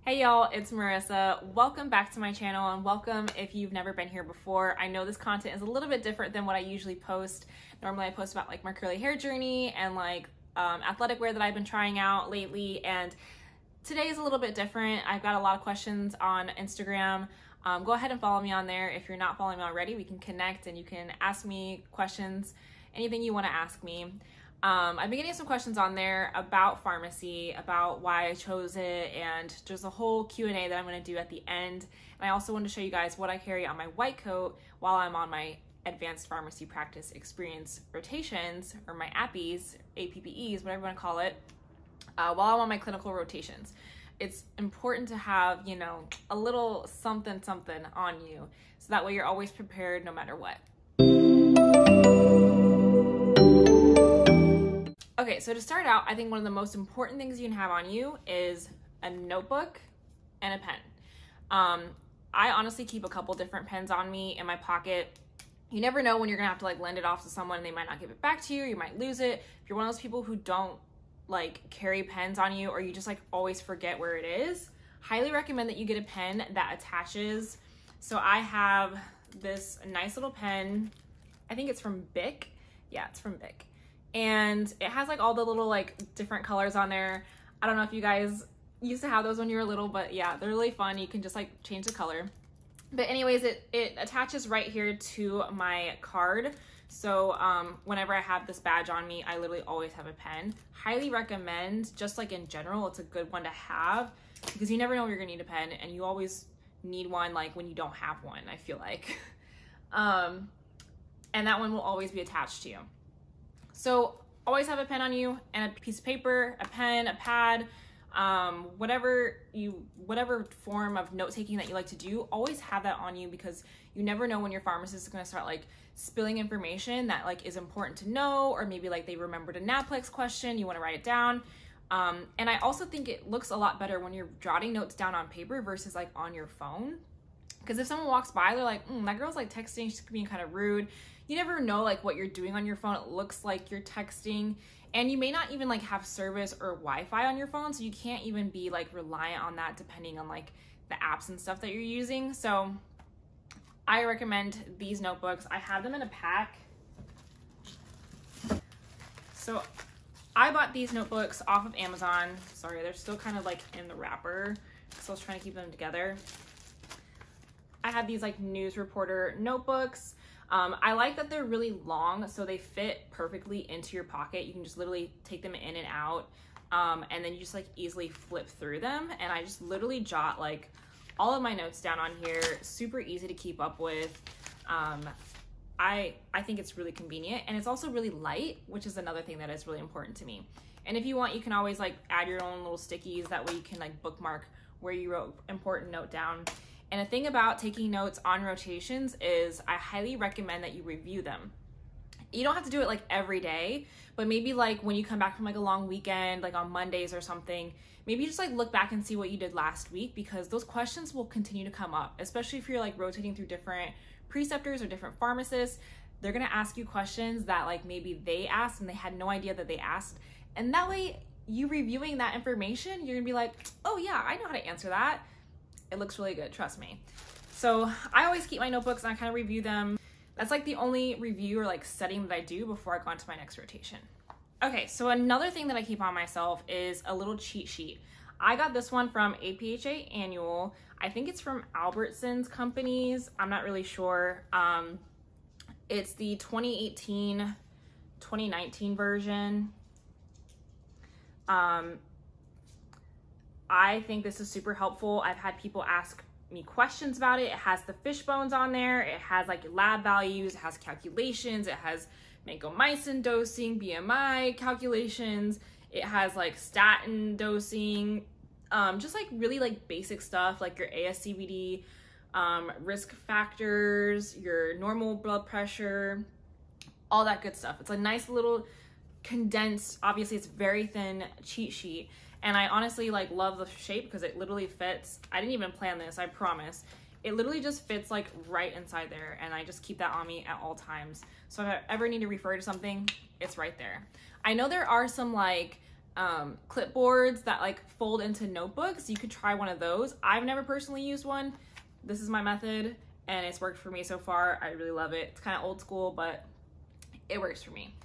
Hey y'all, it's Marissa. Welcome back to my channel and welcome if you've never been here before. I know this content is a little bit different than what I usually post. Normally I post about like my curly hair journey and like athletic wear that I've been trying out lately, and today is a little bit different. I've got a lot of questions on Instagram. Go ahead and follow me on there. If you're not following me already, we can connect and you can ask me questions, anything you want to ask me. I've been getting some questions on there about pharmacy, about why I chose it, and just a whole Q&A that I'm going to do at the end. And I also want to show you guys what I carry on my white coat while I'm on my advanced pharmacy practice experience rotations, or my APPEs, APPEs, whatever you want to call it, while I'm on my clinical rotations. It's important to have, you know, a little something on you, so that way you're always prepared no matter what. Okay, so to start out, I think one of the most important things you can have on you is a notebook and a pen. I honestly keep a couple different pens on me in my pocket. You never know when you're gonna have to like lend it off to someone and they might not give it back to you, you might lose it. If you're one of those people who don't like carry pens on you, or you just like always forget where it is, highly recommend that you get a pen that attaches. So I have this nice little pen, I think it's from Bic. Yeah, it's from Bic. And it has like all the little like different colors on there. I don't know if you guys used to have those when you were little, but yeah, they're really fun. You can just like change the color. But anyways, it attaches right here to my card. So whenever I have this badge on me, I literally always have a pen. Highly recommend, just like in general, it's a good one to have, because you never know when you're gonna need a pen, and you always need one like when you don't have one, I feel like. And that one will always be attached to you. So always have a pen on you, and a piece of paper, a pen, a pad, whatever form of note-taking that you like to do, always have that on you, because you never know when your pharmacist is going to start like spilling information that like is important to know, or maybe like they remembered a NAPLEX question, you want to write it down. And I also think it looks a lot better when you're jotting notes down on paper versus like on your phone. Because if someone walks by, they're like, that girl's like texting, she's being kind of rude. You never know like what you're doing on your phone. It looks like you're texting, and you may not even like have service or Wi-Fi on your phone, so you can't even be like reliant on that depending on like the apps and stuff that you're using. So I recommend these notebooks. I have them in a pack. So I bought these notebooks off of Amazon. Sorry, they're still kind of like in the wrapper, so I was trying to keep them together. I have these like news reporter notebooks. I like that they're really long, so they fit perfectly into your pocket. You can just literally take them in and out, and then you just like easily flip through them. And I just literally jot like all of my notes down on here. Super easy to keep up with. I think it's really convenient, and it's also really light, which is another thing that is really important to me. And if you want, you can always like add your own little stickies. That way you can like bookmark where you wrote important note down. And the thing about taking notes on rotations is I highly recommend that you review them. You don't have to do it like every day, but maybe like when you come back from like a long weekend, like on Mondays or something, maybe just like look back and see what you did last week, because those questions will continue to come up, especially if you're like rotating through different preceptors or different pharmacists. They're gonna ask you questions that like maybe they asked and they had no idea that they asked. And that way, you reviewing that information, you're gonna be like, oh yeah, I know how to answer that. It looks really good, trust me. So I always keep my notebooks and I kind of review them. That's like the only review or like setting that I do before I go on to my next rotation. Okay, so another thing that I keep on myself is a little cheat sheet. I got this one from APHA Annual. I think it's from Albertsons Companies. I'm not really sure. It's the 2018-2019 version. I think this is super helpful. I've had people ask me questions about it. It has the fish bones on there. It has like lab values. It has calculations. It has vancomycin dosing, BMI calculations. It has like statin dosing, just like really like basic stuff like your ASCVD, risk factors, your normal blood pressure, all that good stuff. It's a nice little condensed, obviously it's very thin cheat sheet. And I honestly like love the shape because it literally fits. I didn't even plan this, I promise. It literally just fits like right inside there, and I just keep that on me at all times. So if I ever need to refer to something, it's right there. I know there are some like clipboards that like fold into notebooks. You could try one of those. I've never personally used one. This is my method and it's worked for me so far. I really love it. It's kind of old school, but it works for me.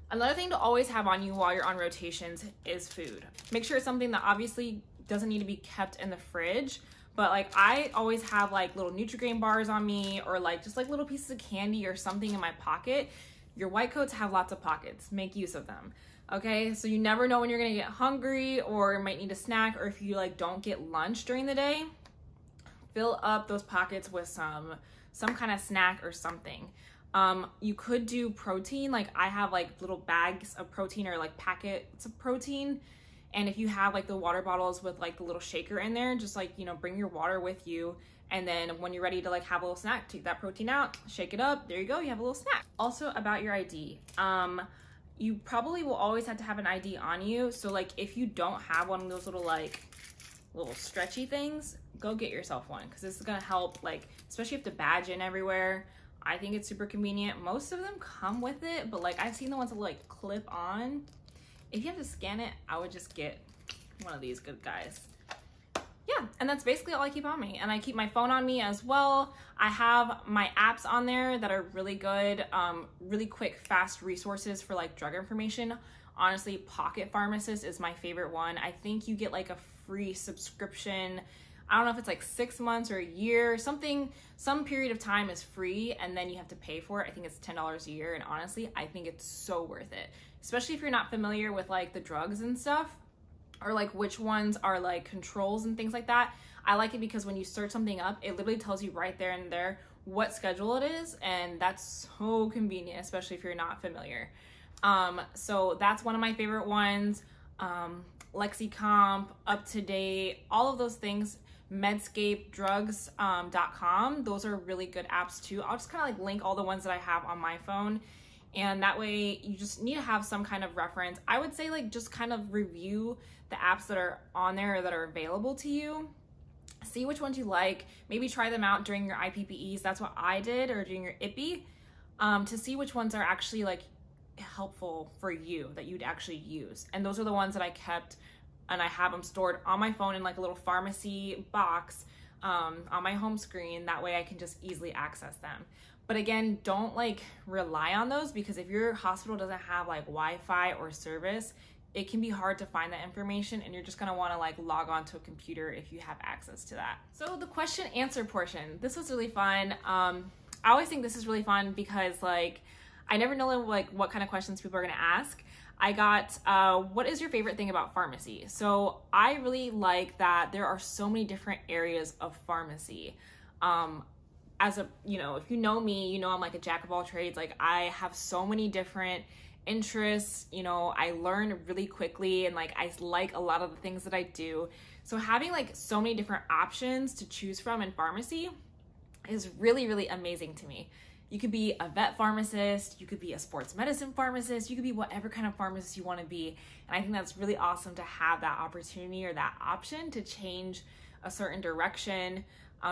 Another thing to always have on you while you're on rotations is food. Make sure it's something that obviously doesn't need to be kept in the fridge, but like I always have like little Nutri-Grain bars on me, or like just like little pieces of candy or something in my pocket. Your white coats have lots of pockets. Make use of them. Okay, so you never know when you're gonna get hungry or might need a snack, or if you like don't get lunch during the day, fill up those pockets with some kind of snack or something. You could do protein. Like I have like little bags of protein or like packets of protein. And if you have like the water bottles with like the little shaker in there, just like, you know, bring your water with you. And then when you're ready to like have a little snack, take that protein out, shake it up. There you go. You have a little snack. Also about your ID. You probably will always have to have an ID on you. So like if you don't have one of those little stretchy things, go get yourself one, because this is gonna help, like, especially if you have to badge in everywhere. I think it's super convenient. Most of them come with it, but like I've seen the ones that like clip on. If you have to scan it, I would just get one of these good guys. Yeah, and that's basically all I keep on me. And I keep my phone on me as well. I have my apps on there that are really good, really quick, fast resources for like drug information. Honestly, Pocket Pharmacist is my favorite one. I think you get like a free subscription. I don't know if it's like 6 months or a year, something, some period of time is free and then you have to pay for it. I think it's $10 a year. And honestly, I think it's so worth it, especially if you're not familiar with like the drugs and stuff, or like which ones are like controls and things like that. I like it because when you search something up, it literally tells you right there and there what schedule it is. And that's so convenient, especially if you're not familiar. So that's one of my favorite ones. LexiComp, UpToDate, all of those things. Medscape, drugs.com. Those are really good apps too. I'll just kind of like link all the ones that I have on my phone. And that way you just need to have some kind of reference. I would say like just kind of review the apps that are on there that are available to you. See which ones you like. Maybe try them out during your IPPEs. That's what I did, or during your IPPE, to see which ones are actually like helpful for you that you'd actually use. And those are the ones that I kept, and I have them stored on my phone in like a little pharmacy box on my home screen. That way I can just easily access them. But again, don't like rely on those, because if your hospital doesn't have like Wi-Fi or service, it can be hard to find that information, and you're just gonna wanna like log on to a computer if you have access to that. So the question answer portion, this was really fun. I always think this is really fun because like, I never know like what kind of questions people are gonna ask. I got, what is your favorite thing about pharmacy? So I really like that there are so many different areas of pharmacy. As a, you know, if you know me, you know I'm like a jack of all trades. Like I have so many different interests, you know, I learn really quickly, and like I like a lot of the things that I do. So having like so many different options to choose from in pharmacy is really, really amazing to me. You could be a vet pharmacist, you could be a sports medicine pharmacist, you could be whatever kind of pharmacist you want to be. And I think that's really awesome to have that opportunity or that option to change a certain direction,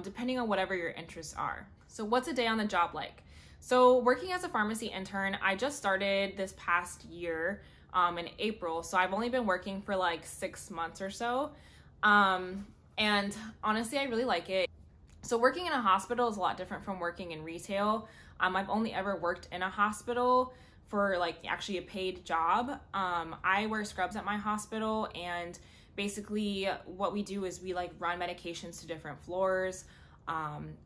depending on whatever your interests are. So what's a day on the job like? So working as a pharmacy intern, I just started this past year in April. So I've only been working for like 6 months or so. And honestly, I really like it. So working in a hospital is a lot different from working in retail. I've only ever worked in a hospital for like actually a paid job. I wear scrubs at my hospital, and basically what we do is we like run medications to different floors.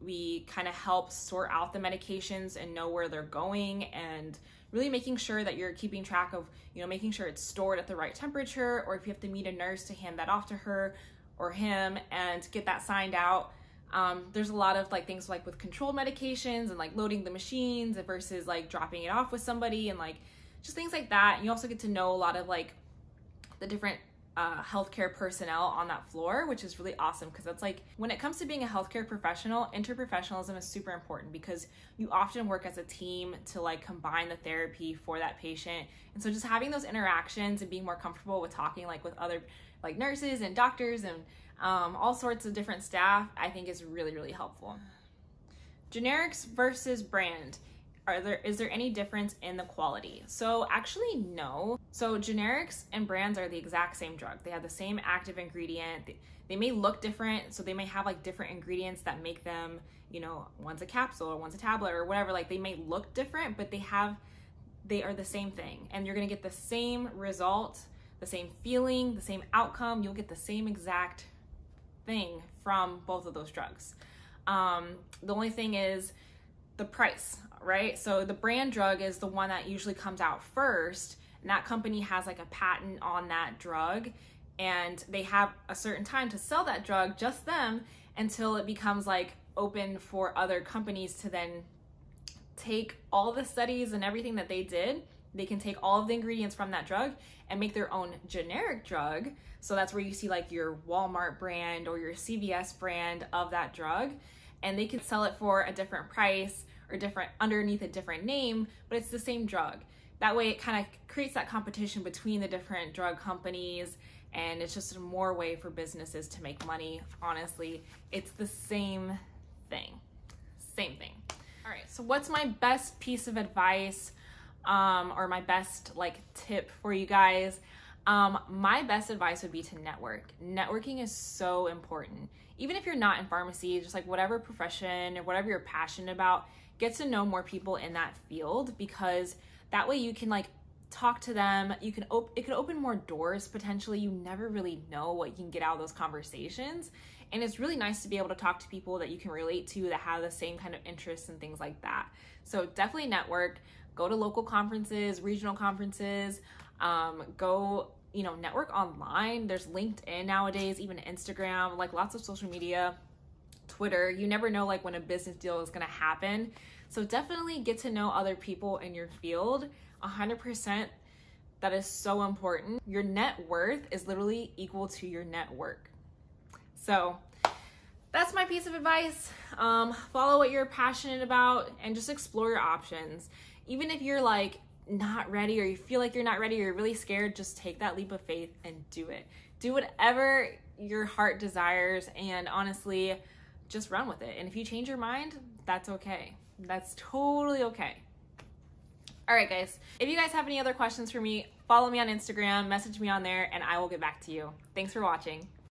We kind of help sort out the medications and know where they're going, and really making sure that you're keeping track of, you know, making sure it's stored at the right temperature, or if you have to meet a nurse to hand that off to her or him and get that signed out. There's a lot of like things like with controlled medications and like loading the machines versus like dropping it off with somebody, and like just things like that. And you also get to know a lot of like the different healthcare personnel on that floor, which is really awesome, because that's like, when it comes to being a healthcare professional, interprofessionalism is super important, because you often work as a team to like combine the therapy for that patient. And so just having those interactions and being more comfortable with talking like with other like nurses and doctors and all sorts of different staff, I think is really, really helpful. Generics versus brand. is there any difference in the quality? So actually no. So generics and brands are the exact same drug. They have the same active ingredient. They may look different, so they may have like different ingredients that make them, you know, one's a capsule or one's a tablet or whatever. Like they may look different, but they are the same thing, and you're gonna get the same result, the same feeling, the same outcome. You'll get the same exact thing from both of those drugs. The only thing is the price, right? So the brand drug is the one that usually comes out first, and that company has like a patent on that drug, and they have a certain time to sell that drug, just them, until it becomes like open for other companies to then take all the studies and everything that they did. They can take all of the ingredients from that drug and make their own generic drug. So that's where you see like your Walmart brand or your CVS brand of that drug, and they can sell it for a different price or different underneath a different name, but it's the same drug. That way it kind of creates that competition between the different drug companies, and it's just more way for businesses to make money. Honestly, it's the same thing. Same thing. All right, so what's my best piece of advice or my best like tip for you guys? My best advice would be to network. Networking is so important. Even if you're not in pharmacy, just like whatever profession or whatever you're passionate about, get to know more people in that field, because that way you can like talk to them. You can it could open more doors potentially. You never really know what you can get out of those conversations. And it's really nice to be able to talk to people that you can relate to, that have the same kind of interests and things like that. So definitely network. Go to local conferences, regional conferences, go, you know, network online. There's LinkedIn nowadays, even Instagram, like lots of social media, Twitter. You never know like when a business deal is gonna happen. So definitely get to know other people in your field. 100%, that is so important. Your net worth is literally equal to your network. So that's my piece of advice. Follow what you're passionate about and just explore your options. Even if you're like not ready, or you feel like you're not ready, or you're really scared, just take that leap of faith and do it. Do whatever your heart desires, and honestly, just run with it. And if you change your mind, that's okay. That's totally okay. All right, guys, if you guys have any other questions for me, follow me on Instagram, message me on there, and I will get back to you. Thanks for watching.